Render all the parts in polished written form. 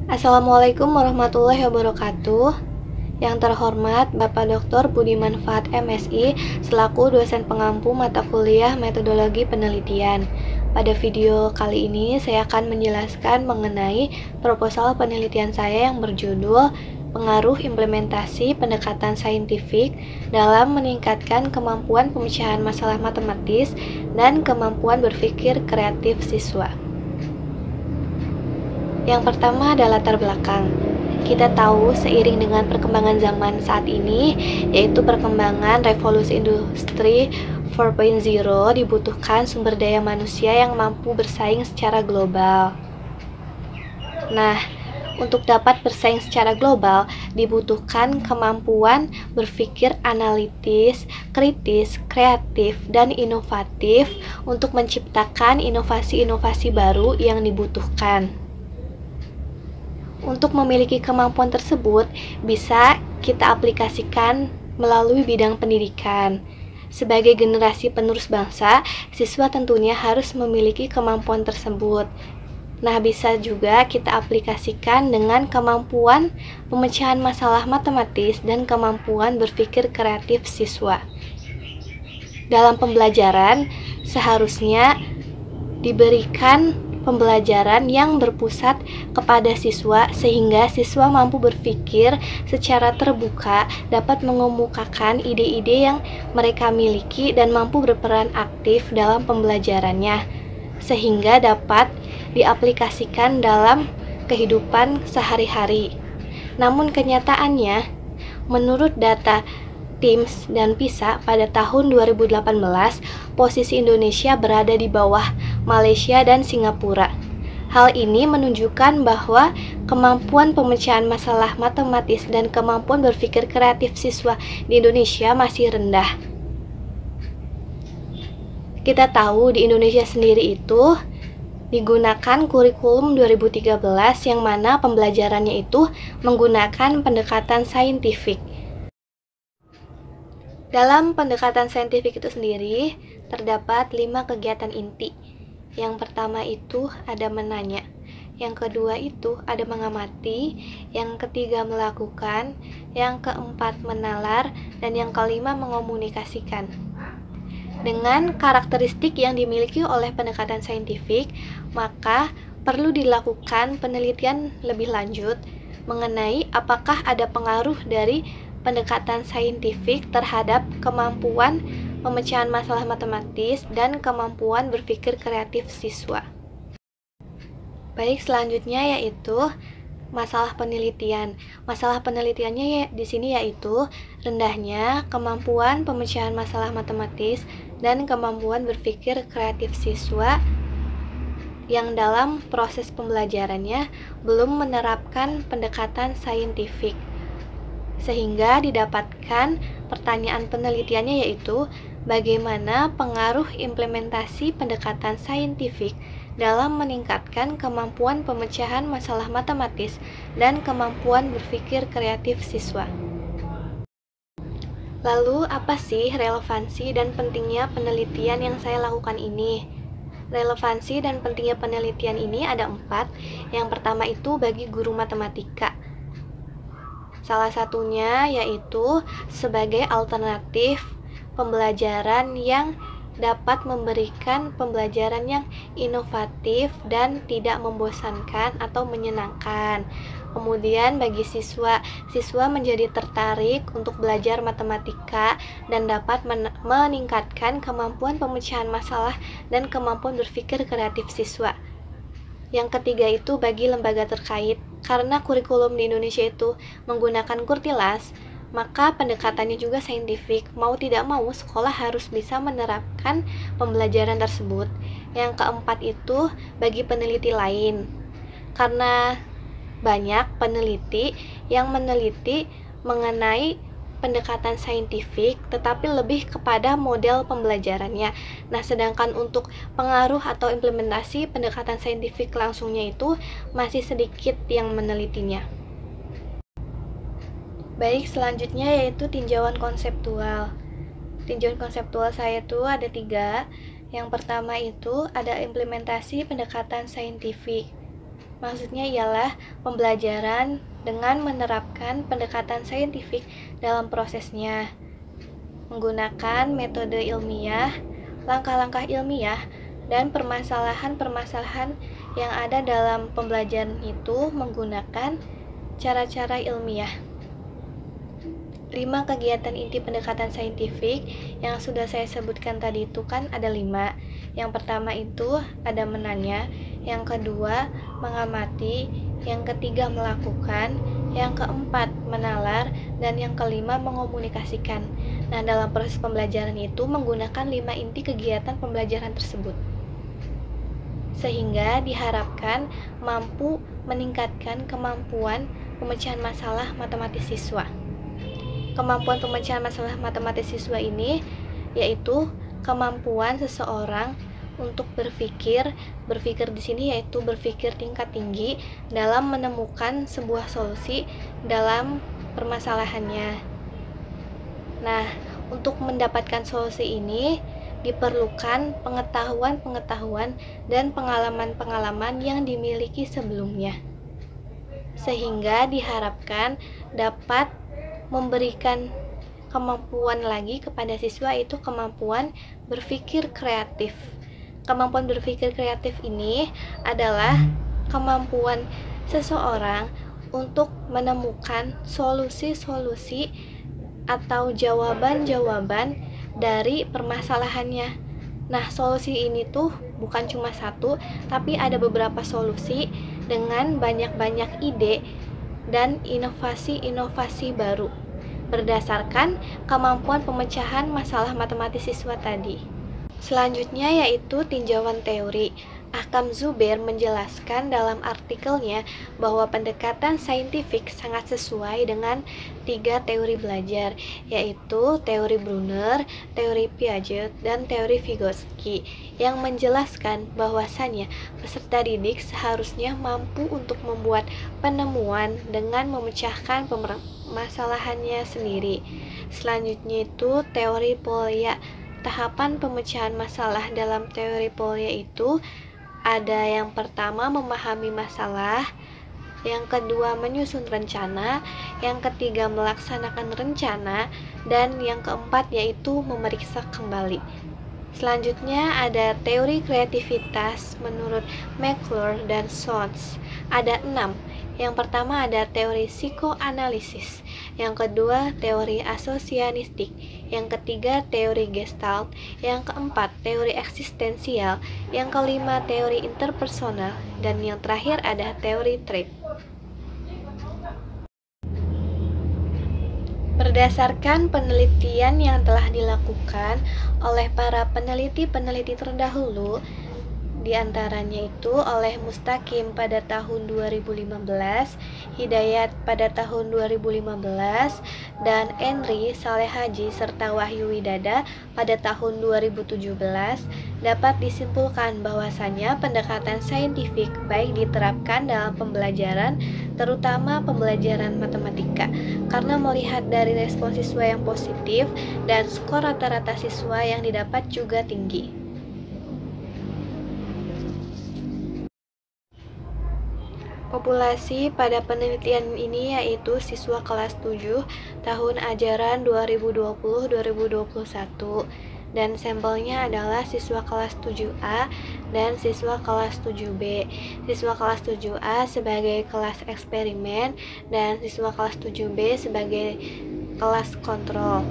Assalamualaikum warahmatullahi wabarakatuh. Yang terhormat Bapak Dr. Budiman Fuad MSI selaku dosen pengampu mata kuliah metodologi penelitian. Pada video kali ini saya akan menjelaskan mengenai proposal penelitian saya yang berjudul Pengaruh Implementasi Pendekatan Saintifik dalam Meningkatkan Kemampuan Pemecahan Masalah Matematis dan Kemampuan Berpikir Kreatif Siswa. Yang pertama adalah latar belakang. Kita tahu seiring dengan perkembangan zaman saat ini, yaitu perkembangan revolusi industri 4.0, dibutuhkan sumber daya manusia yang mampu bersaing secara global. Nah, untuk dapat bersaing secara global, dibutuhkan kemampuan berpikir analitis, kritis, kreatif, dan inovatif untuk menciptakan inovasi-inovasi baru yang dibutuhkan. Untuk memiliki kemampuan tersebut, bisa kita aplikasikan melalui bidang pendidikan. Sebagai generasi penerus bangsa, siswa tentunya harus memiliki kemampuan tersebut. Nah, bisa juga kita aplikasikan dengan kemampuan pemecahan masalah matematis dan kemampuan berpikir kreatif siswa. Dalam pembelajaran, seharusnya diberikan pembelajaran yang berpusat kepada siswa sehingga siswa mampu berpikir secara terbuka, dapat mengemukakan ide-ide yang mereka miliki dan mampu berperan aktif dalam pembelajarannya sehingga dapat diaplikasikan dalam kehidupan sehari-hari. Namun kenyataannya, menurut data TIMSS dan PISA pada tahun 2018, posisi Indonesia berada di bawah Malaysia dan Singapura. Hal ini menunjukkan bahwa kemampuan pemecahan masalah matematis dan kemampuan berpikir kreatif siswa di Indonesia masih rendah. Kita tahu di Indonesia sendiri itu digunakan kurikulum 2013 yang mana pembelajarannya itu menggunakan pendekatan saintifik. Dalam pendekatan saintifik itu sendiri, terdapat 5 kegiatan inti. Yang pertama itu ada menanya, yang kedua itu ada mengamati, yang ketiga melakukan, yang keempat menalar, dan yang kelima mengomunikasikan. Dengan karakteristik yang dimiliki oleh pendekatan saintifik, maka perlu dilakukan penelitian lebih lanjut mengenai apakah ada pengaruh dari pendekatan saintifik terhadap kemampuan pemecahan masalah matematis dan kemampuan berpikir kreatif siswa. Baik, selanjutnya yaitu masalah penelitian. Masalah penelitiannya di sini yaitu rendahnya kemampuan pemecahan masalah matematis dan kemampuan berpikir kreatif siswa yang dalam proses pembelajarannya belum menerapkan pendekatan saintifik. Sehingga didapatkan pertanyaan penelitiannya yaitu bagaimana pengaruh implementasi pendekatan saintifik dalam meningkatkan kemampuan pemecahan masalah matematis dan kemampuan berpikir kreatif siswa. Lalu apa sih relevansi dan pentingnya penelitian yang saya lakukan ini? Relevansi dan pentingnya penelitian ini ada 4. Yang pertama itu bagi guru matematika. Salah satunya yaitu sebagai alternatif pembelajaran yang dapat memberikan pembelajaran yang inovatif dan tidak membosankan atau menyenangkan. Kemudian bagi siswa menjadi tertarik untuk belajar matematika dan dapat meningkatkan kemampuan pemecahan masalah dan kemampuan berpikir kreatif siswa. Yang ketiga itu bagi lembaga terkait. Karena kurikulum di Indonesia itu menggunakan kurtilas, maka pendekatannya juga saintifik. Mau tidak mau, sekolah harus bisa menerapkan pembelajaran tersebut. Yang keempat itu bagi peneliti lain. Karena banyak peneliti yang meneliti mengenai pendekatan saintifik, tetapi lebih kepada model pembelajarannya. Nah, sedangkan untuk pengaruh atau implementasi pendekatan saintifik langsungnya itu masih sedikit yang menelitinya. Baik, selanjutnya yaitu tinjauan konseptual. Tinjauan konseptual saya itu ada 3. Yang pertama itu ada implementasi pendekatan saintifik. Maksudnya ialah pembelajaran dengan menerapkan pendekatan saintifik dalam prosesnya, menggunakan metode ilmiah, langkah-langkah ilmiah, dan permasalahan-permasalahan yang ada dalam pembelajaran itu menggunakan cara-cara ilmiah. 5 kegiatan inti pendekatan saintifik yang sudah saya sebutkan tadi itu kan ada 5. Yang pertama itu ada menanya, yang kedua mengamati, yang ketiga melakukan, yang keempat menalar, dan yang kelima mengomunikasikan. Nah, dalam proses pembelajaran itu menggunakan 5 inti kegiatan pembelajaran tersebut, sehingga diharapkan mampu meningkatkan kemampuan pemecahan masalah matematis siswa. Kemampuan pemecahan masalah matematis siswa ini yaitu kemampuan seseorang untuk berpikir di sini yaitu berpikir tingkat tinggi dalam menemukan sebuah solusi dalam permasalahannya. Nah, untuk mendapatkan solusi ini diperlukan pengetahuan-pengetahuan dan pengalaman-pengalaman yang dimiliki sebelumnya, sehingga diharapkan dapat memberikan kemampuan lagi kepada siswa, itu kemampuan berpikir kreatif. Kemampuan berpikir kreatif ini adalah kemampuan seseorang untuk menemukan solusi-solusi atau jawaban-jawaban dari permasalahannya. Nah, solusi ini tuh bukan cuma satu, tapi ada beberapa solusi dengan banyak-banyak ide dan inovasi-inovasi baru berdasarkan kemampuan pemecahan masalah matematis siswa tadi. Selanjutnya yaitu tinjauan teori. Ahkam Zubair menjelaskan dalam artikelnya bahwa pendekatan saintifik sangat sesuai dengan 3 teori belajar, yaitu teori Brunner, teori Piaget, dan teori Vygotsky, yang menjelaskan bahwasannya peserta didik seharusnya mampu untuk membuat penemuan dengan memecahkan permasalahannya sendiri. Selanjutnya itu teori Polya. Tahapan pemecahan masalah dalam teori Polya itu ada yang pertama memahami masalah, yang kedua menyusun rencana, yang ketiga melaksanakan rencana, dan yang keempat yaitu memeriksa kembali. Selanjutnya ada teori kreativitas menurut McClure dan Sons. Ada 6. Yang pertama ada teori psikoanalisis, yang kedua teori asosianistik, yang ketiga teori gestalt, yang keempat teori eksistensial, yang kelima teori interpersonal, dan yang terakhir ada teori trait. Berdasarkan penelitian yang telah dilakukan oleh para peneliti-peneliti terdahulu, di antaranya itu oleh Mustaqim pada tahun 2015, Hidayat pada tahun 2015, dan Enri, Saleh Haji, serta Wahyu Widada pada tahun 2017, dapat disimpulkan bahwasannya pendekatan saintifik baik diterapkan dalam pembelajaran, terutama pembelajaran matematika, karena melihat dari respon siswa yang positif dan skor rata-rata siswa yang didapat juga tinggi. Populasi pada penelitian ini yaitu siswa kelas 7 tahun ajaran 2020-2021, dan sampelnya adalah siswa kelas 7A dan siswa kelas 7B. Siswa kelas 7A sebagai kelas eksperimen dan siswa kelas 7B sebagai kelas kontrol.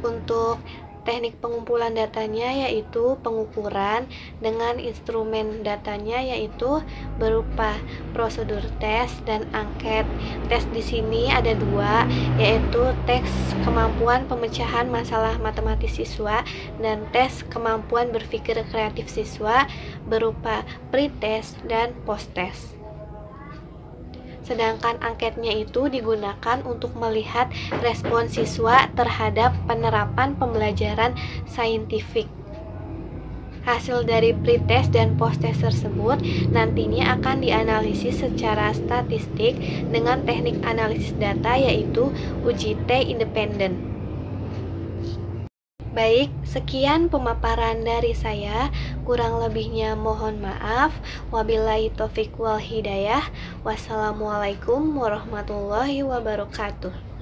Untuk teknik pengumpulan datanya yaitu pengukuran dengan instrumen datanya yaitu berupa prosedur tes dan angket. Tes di sini ada 2, yaitu tes kemampuan pemecahan masalah matematis siswa dan tes kemampuan berpikir kreatif siswa berupa pre-test dan post-test. Sedangkan angketnya itu digunakan untuk melihat respon siswa terhadap penerapan pembelajaran saintifik. Hasil dari pretest dan posttest tersebut nantinya akan dianalisis secara statistik dengan teknik analisis data yaitu uji T independen. Baik, sekian pemaparan dari saya. Kurang lebihnya mohon maaf. Wabillahi taufiq wal hidayah. Wassalamualaikum warahmatullahi wabarakatuh.